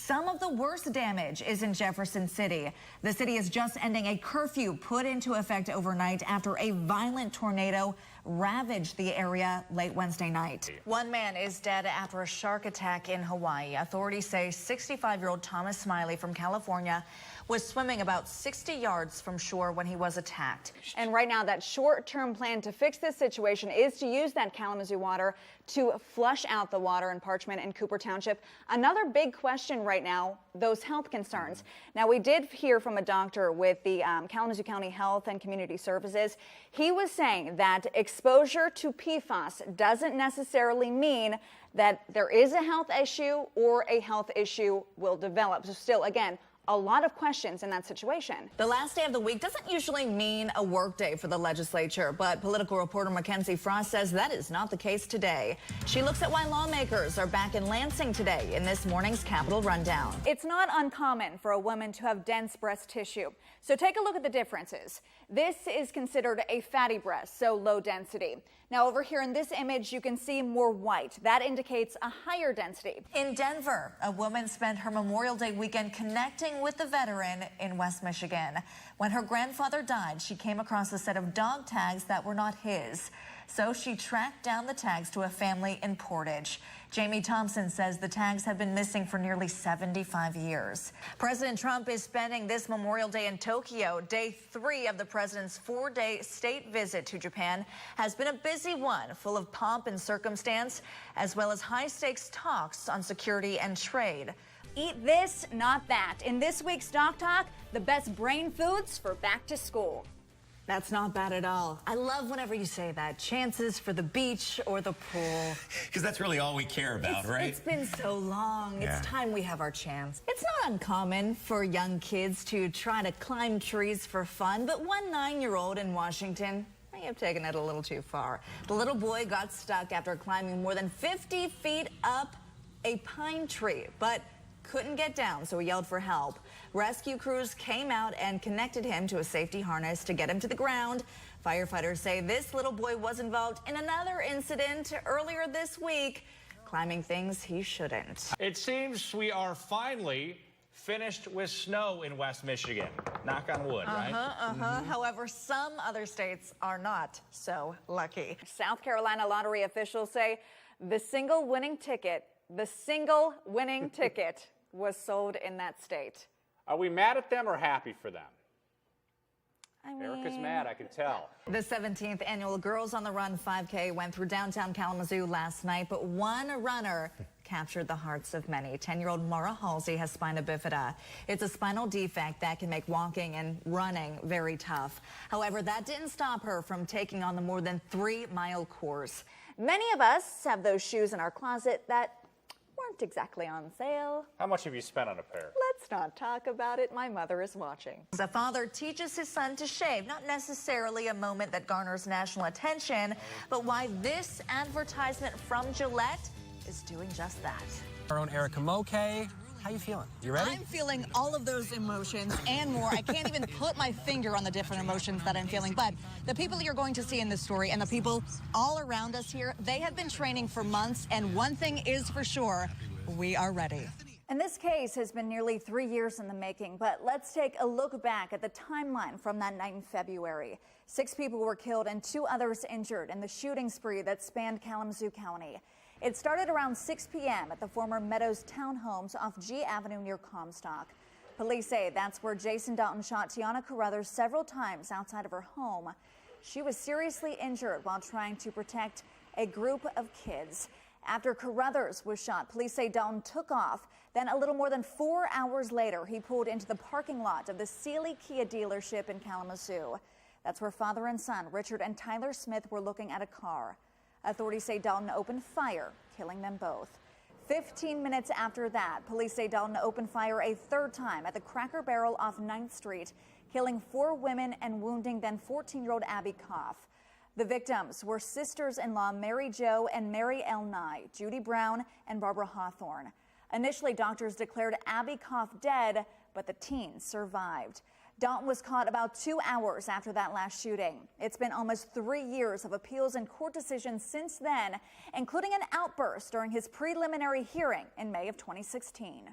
Some of the worst damage is in Jefferson City. The city is just ending a curfew put into effect overnight after a violent tornado ravaged the area late Wednesday night. One man is dead after a shark attack in Hawaii. Authorities say 65-year-old Thomas Smiley from California was swimming about 60 yards from shore when he was attacked. And right now, that short-term plan to fix this situation is to use that Kalamazoo water to flush out the water in Parchment and Cooper Township. Another big question right now, those health concerns. Now, we did hear from a doctor with the Kalamazoo County Health and Community Services. He was saying that exposure to PFAS doesn't necessarily mean that there is a health issue or a health issue will develop. So still, again, a lot of questions in that situation. The last day of the week doesn't usually mean a work day for the legislature, but political reporter Mackenzie Frost says that is not the case today. She looks at why lawmakers are back in Lansing today in this morning's Capitol Rundown. It's not uncommon for a woman to have dense breast tissue. So take a look at the differences. This is considered a fatty breast, so low density. Now over here in this image, you can see more white. That indicates a higher density. In Denver, a woman spent her Memorial Day weekend connecting with the veteran in West Michigan. When her grandfather died, she came across a set of dog tags that were not his. So she tracked down the tags to a family in Portage. Jamie Thompson says the tags have been missing for nearly 75 years. President Trump is spending this Memorial Day in Tokyo. Day 3 of the president's 4-day state visit to Japan has been a busy one, full of pomp and circumstance, as well as high-stakes talks on security and trade. Eat this, not that. In this week's Doc Talk, the best brain foods for back to school. That's not bad at all. I love whenever you say that. Chances for the beach or the pool. Because that's really all we care about, right? It's been so long. Yeah. It's time we have our chance. It's not uncommon for young kids to try to climb trees for fun, but one 9-year-old in Washington may have taken it a little too far. The little boy got stuck after climbing more than 50 feet up a pine tree, but couldn't get down, so he yelled for help. Rescue crews came out and connected him to a safety harness to get him to the ground. Firefighters say this little boy was involved in another incident earlier this week, climbing things he shouldn't. It seems we are finally finished with snow in West Michigan. Knock on wood, right? However, some other states are not so lucky. South Carolina lottery officials say the single winning ticket was sold in that state. Are we mad at them or happy for them? I mean, Erica's mad, I can tell. The 17th annual Girls on the Run 5K went through downtown Kalamazoo last night, but one runner captured the hearts of many. 10-year-old Mara Halsey has spina bifida. It's a spinal defect that can make walking and running very tough. However, that didn't stop her from taking on the more than 3-mile course. Many of us have those shoes in our closet that weren't exactly on sale. How much have you spent on a pair? Let's not talk about it. My mother is watching. The father teaches his son to shave, not necessarily a moment that garners national attention, but why this advertisement from Gillette is doing just that. Our own Erica Mokay. How you feeling? You ready? I'm feeling all of those emotions and more. I can't even put my finger on the different emotions that I'm feeling. But the people that you're going to see in this story and the people all around us here, they have been training for months. And one thing is for sure, we are ready. And this case has been nearly 3 years in the making. But let's take a look back at the timeline from that night in February. 6 people were killed and 2 others injured in the shooting spree that spanned Kalamazoo County. It started around 6 p.m. at the former Meadows townhomes off G Avenue near Comstock. Police say that's where Jason Dalton shot Tiana Carruthers several times outside of her home. She was seriously injured while trying to protect a group of kids. After Carruthers was shot, police say Dalton took off. Then a little more than 4 hours later, he pulled into the parking lot of the Sealy Kia dealership in Kalamazoo. That's where father and son, Richard and Tyler Smith, were looking at a car. Authorities say Dalton opened fire, killing them both. 15 minutes after that, police say Dalton opened fire a 3rd time at the Cracker Barrel off 9th Street, killing 4 women and wounding then 14-year-old Abby Koff. The victims were sisters-in-law Mary Jo and Mary L. Nye, Judy Brown and Barbara Hawthorne. Initially, doctors declared Abby Koff dead, but the teens survived. Dalton was caught about 2 hours after that last shooting. It's been almost 3 years of appeals and court decisions since then, including an outburst during his preliminary hearing in May of 2016.